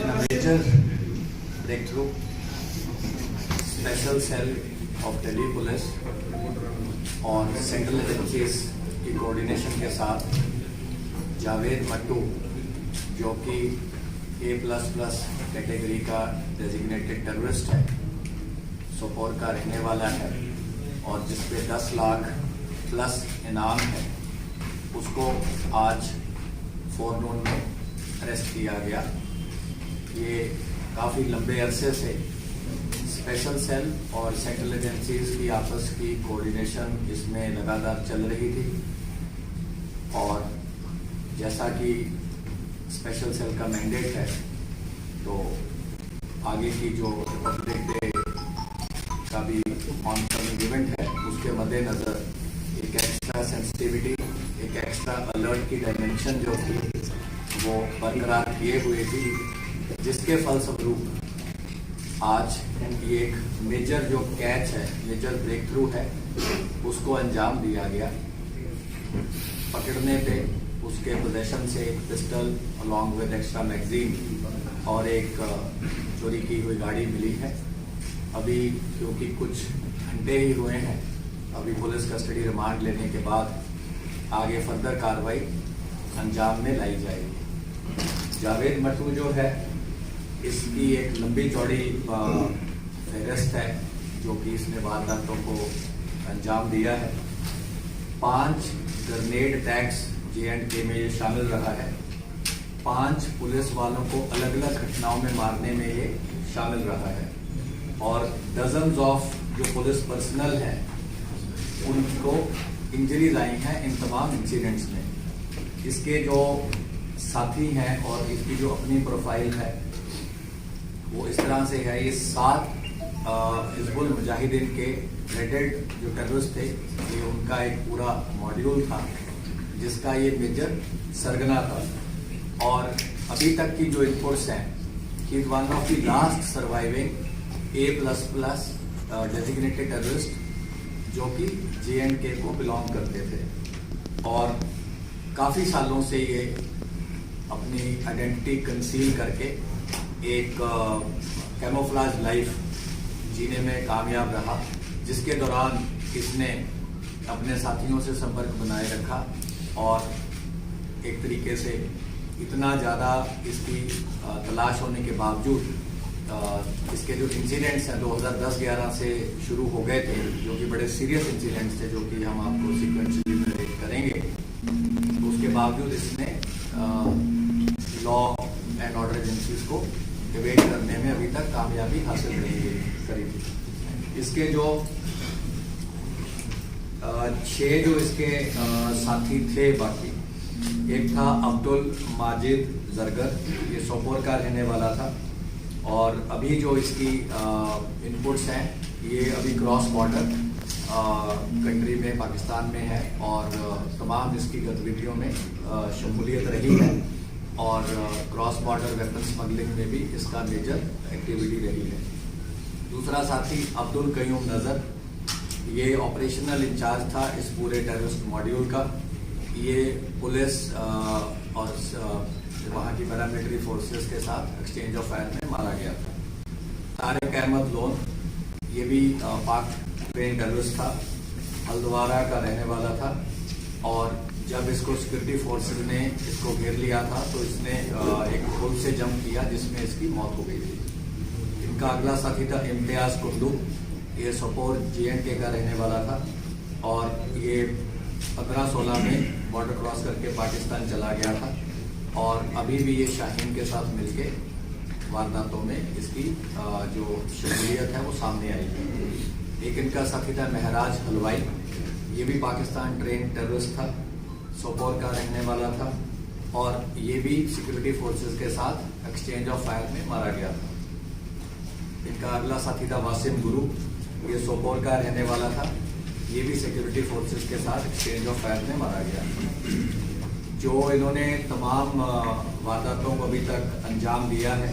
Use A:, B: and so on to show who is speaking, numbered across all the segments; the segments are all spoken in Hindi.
A: In a major breakthrough, special cell of Delhi Police और सेंट्रल एजेंसीज की कोऑर्डिनेशन के साथ जावेद मट्टू जो कि A++ कैटेगरी का डेजिग्नेटेड टेररिस्ट है, सोपोर का रहने वाला है और जिसपे 10 लाख प्लस इनाम है, उसको आज फोरनून में अरेस्ट किया गया। ये काफ़ी लंबे अरसे से स्पेशल सेल और सेंट्रल एजेंसीज की आपस की कोऑर्डिनेशन इसमें लगातार चल रही थी और जैसा कि स्पेशल सेल का मैंडेट है, तो आगे की जो रिपब्लिक डे का भी ऑनकमिंग इवेंट है, उसके मद्देनज़र एक एक्स्ट्रा सेंसिटिविटी, एक एक्स्ट्रा अलर्ट की डायमेंशन जो थी वो बरकरार किए हुए थी, जिसके फलस्वरूप आज ये एक मेजर जो कैच है, मेजर ब्रेक थ्रू है, उसको अंजाम दिया गया। पकड़ने पे उसके पोजेशन से एक pistol along with extra magazine और एक चोरी की हुई गाड़ी मिली है। अभी क्योंकि कुछ घंटे ही हुए हैं, अभी पुलिस कस्टडी रिमांड लेने के बाद आगे फर्दर कार्रवाई अंजाम में लाई जाएगी। जावेद मट्टू जो है, इसकी एक लंबी चौड़ी फहरिस्त है जो कि इसने वारदातों को अंजाम दिया है। 5 ग्रेनेड अटैक्स J&K में ये शामिल रहा है। 5 पुलिस वालों को अलग अलग घटनाओं में मारने में ये शामिल रहा है और डजन्स ऑफ जो पुलिस पर्सनल हैं उनको इंजरीज आई हैं इन तमाम इंसिडेंट्स में। इसके जो साथी हैं और इसकी जो अपनी प्रोफाइल है वो इस तरह से है। ये 7 हिजबुल मुजाहिदीन के रेडेड जो टेररिस्ट थे, ये उनका एक पूरा मॉड्यूल था जिसका ये मेजर सरगना था और अभी तक की जो इनपुट्स हैं कि one of the last surviving A++ designated terrorist जो कि J&K को बिलोंग करते थे और काफ़ी सालों से ये अपनी आइडेंटिटी कंसील करके एक कैमोफ्लाज लाइफ जीने में कामयाब रहा, जिसके दौरान इसने अपने साथियों से संपर्क बनाए रखा और एक तरीके से इतना ज़्यादा इसकी तलाश होने के बावजूद इसके जो इंसिडेंट्स हैं 2010-11 से शुरू हो गए थे, जो कि बड़े सीरियस इंसिडेंट्स थे, जो कि हम आपको सीक्वेंशली नरेट करेंगे। तो उसके बावजूद इसने लॉ एंड ऑर्डर एजेंसीज को डिबेट करने में अभी तक कामयाबी हासिल नहीं करी थी। इसके जो 6 जो इसके साथी थे बाकी, एक था अब्दुल माजिद जरगर, ये सोपोर का रहने वाला था और अभी जो इसकी इनपुट्स हैं ये अभी क्रॉस बॉर्डर कंट्री में पाकिस्तान में है और तमाम इसकी गतिविधियों में शमूलियत रही है और क्रॉस बॉर्डर वेपन स्मगलिंग में भी इसका मेजर एक्टिविटी रही है। दूसरा साथी अब्दुल कयूम नज़र, ये ऑपरेशनल इंचार्ज था इस पूरे टेररिस्ट मॉड्यूल का। ये पुलिस और वहाँ की पैरामिलिट्री फोर्सेस के साथ एक्सचेंज ऑफ फायर में मारा गया था। तारिक अहमद लोन, ये भी पाक ट्रेन टेररिस्ट था, हल्द्वारा का रहने वाला था और जब इसको सिक्योरिटी फोर्सेस ने इसको घेर लिया था तो इसने एक पुल से जंप किया जिसमें इसकी मौत हो गई थी। इनका अगला साथी था इम्तियाज कुल्लू, ये सोपोर J&K का रहने वाला था और ये 15-16 में बॉर्डर क्रॉस करके पाकिस्तान चला गया था और अभी भी ये शाहीन के साथ मिलके वारदातों में इसकी जो शमूलियत है वो सामने आई है। एक इनका साथी था महराज हलवाई, ये भी पाकिस्तान ट्रेन टेररिस्ट था, सोपोर का रहने वाला था और ये भी सिक्योरिटी फोर्सेस के साथ एक्सचेंज ऑफ फायर में मारा गया था। इनका अगला साथी था वासिम गुरु, ये सोपोर का रहने वाला था, ये भी सिक्योरिटी फोर्सेस के साथ एक्सचेंज ऑफ फायर में मारा गया। जो इन्होंने तमाम वारदातों को अभी तक अंजाम दिया है,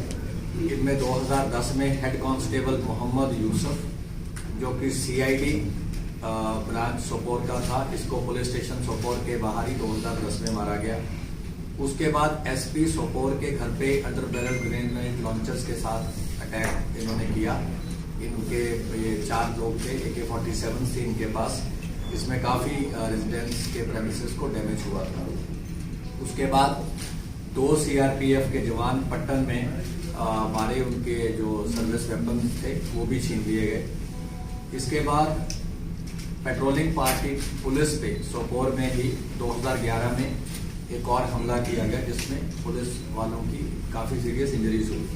A: इनमें 2010 में हेड कांस्टेबल मोहम्मद यूसुफ जो कि CID ब्रांच सोपोर का था, इसको पुलिस स्टेशन सोपोर के बाहर ही 2010 में मारा गया। उसके बाद एसपी सोपोर के घर पे अंडर बैरल ग्रेनेड लॉन्चर्स के साथ अटैक इन्होंने किया। इनके ये 4 लोग थे, AK-47 थी इनके पास। इसमें काफ़ी रेजिडेंट्स के प्रेमिसेस को डैमेज हुआ था। उसके बाद 2 CRPF के जवान पट्टन में हमारे उनके जो सर्विस वेपन थे वो भी छीन लिए गए। इसके बाद पेट्रोलिंग पार्टी पुलिस पे सोपोर में ही 2011 में एक और हमला किया गया, जिसमें पुलिस वालों की काफ़ी सीरियस इंजरीज हुई।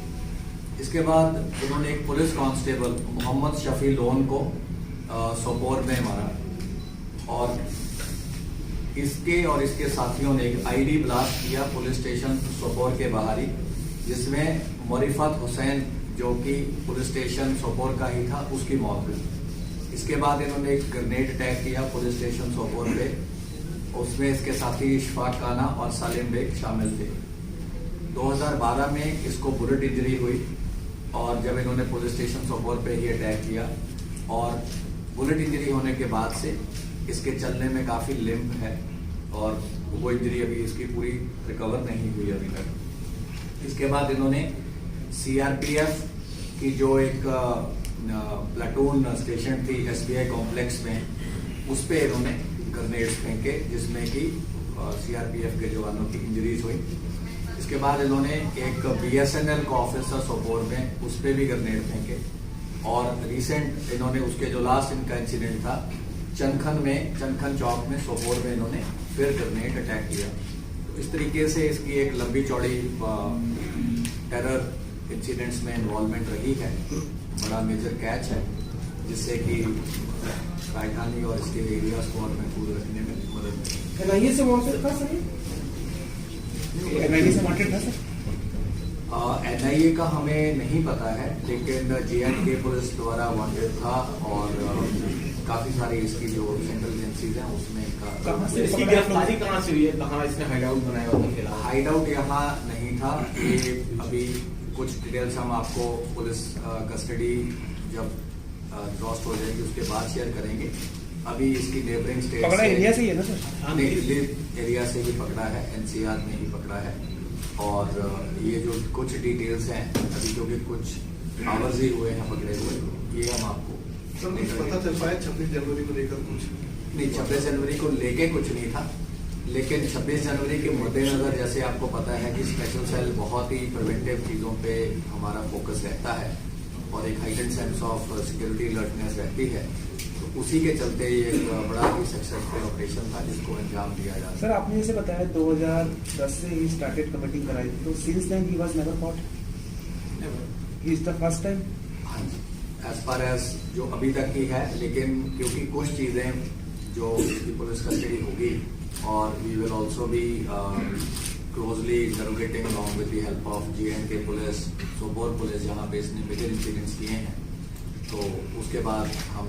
A: इसके बाद उन्होंने एक पुलिस कांस्टेबल मोहम्मद शफी लोन को सोपोर में मारा और इसके और इसके साथियों ने एक आईडी ब्लास्ट किया पुलिस स्टेशन सोपोर के बाहर ही, जिसमें मरिफत हुसैन जो कि पुलिस स्टेशन सोपोर का ही था उसकी मौत हुई। इसके बाद इन्होंने एक ग्रेनेड अटैक किया पुलिस स्टेशन सोपोर पे, उसमें इसके साथी इशफाक खाना और सालिम बेग शामिल थे। 2012 में इसको बुलेट इंजरी हुई और जब इन्होंने पुलिस स्टेशन सोपोर पे ही अटैक किया, और बुलेट इंजरी होने के बाद से इसके चलने में काफ़ी लिम्प है और वो इंजरी अभी इसकी पूरी रिकवर नहीं हुई अभी तक। इसके बाद इन्होंने CRPF की जो एक प्लाटून स्टेशन थी SBI कॉम्प्लेक्स में, उस पर इन्होंने ग्रेनेड्स फेंके, जिसमें कि CRPF के जवानों की इंजरीज हुई। इसके बाद इन्होंने एक BSNL का ऑफिसर सोपोर में उस पर भी ग्रेनेड फेंके, और रिसेंट इन्होंने उसके जो लास्ट इनका इंसिडेंट था चनखन चौक में सोपोर में इन्होंने फिर ग्रेनेड अटैक किया। तो इस तरीके से इसकी एक लंबी चौड़ी टेरर इंसिडेंट्स में इन्वॉल्वमेंट रही है। बड़ा मेजर कैच है, जिससे कि राजधानी और इसके एरियाज को और महफूज रखने में मदद मिली।
B: NIA से वांटेड था सर? NIA से वांटेड था सर?
A: NIA का हमें नहीं पता है, लेकिन J&K पुलिस द्वारा वांटेड था और काफी सारी इसकी जो सेंट्रल एजेंसीज हैं उसमें
B: इसकी गिरफ्तारी कहाँ से हुई है? कहाँ इसने हाइडआउट बनाया हुआ?
A: हाइडआउट यहाँ नहीं था। ये अभी कुछ डिटेल्स हम आपको पुलिस कस्टडी जब क्रॉस हो जाएगी उसके बाद शेयर करेंगे। अभी इसकी नेबरिंग स्टेट
B: पकड़ा एरिया से ही है ना सर?
A: नहीं, दिल्ली एरिया से ही पकड़ा है, NCR में ही पकड़ा है। और ये जो कुछ डिटेल्स हैं अभी, क्योंकि कुछ आवर्स ही हुए हैं पकड़े हुए, ये हम आपको
C: पता चल पाया 26 जनवरी को लेकर कुछ
A: नहीं। 26 जनवरी को लेके कुछ नहीं था, लेकिन 26 जनवरी के मद्देनजर जैसे आपको पता है कि स्पेशल सेल बहुत ही प्रिवेंटिव चीज़ों पे हमारा फोकस रहता है और एक heightened sense of security alertness रहती है, तो उसी के चलते ये एक बड़ा ही सक्सेसफुल ऑपरेशन था जिसको अंजाम दिया जा।
B: सर आपने जैसे बताया 2010 से ही स्टार्टेड कमिटिंग कराई, तो since then he was never caught? He is the first time?
A: हाँ जी, एज फार एज जो अभी तक की है, लेकिन क्योंकि कुछ चीज़ें जो इसकी पुलिस कस्टडी होगी और we will also be closely interrogating along with the help of J&K police, Sopore police, जहाँ पे इसने बिगर इंसिडेंट्स किए हैं, तो उसके बाद हम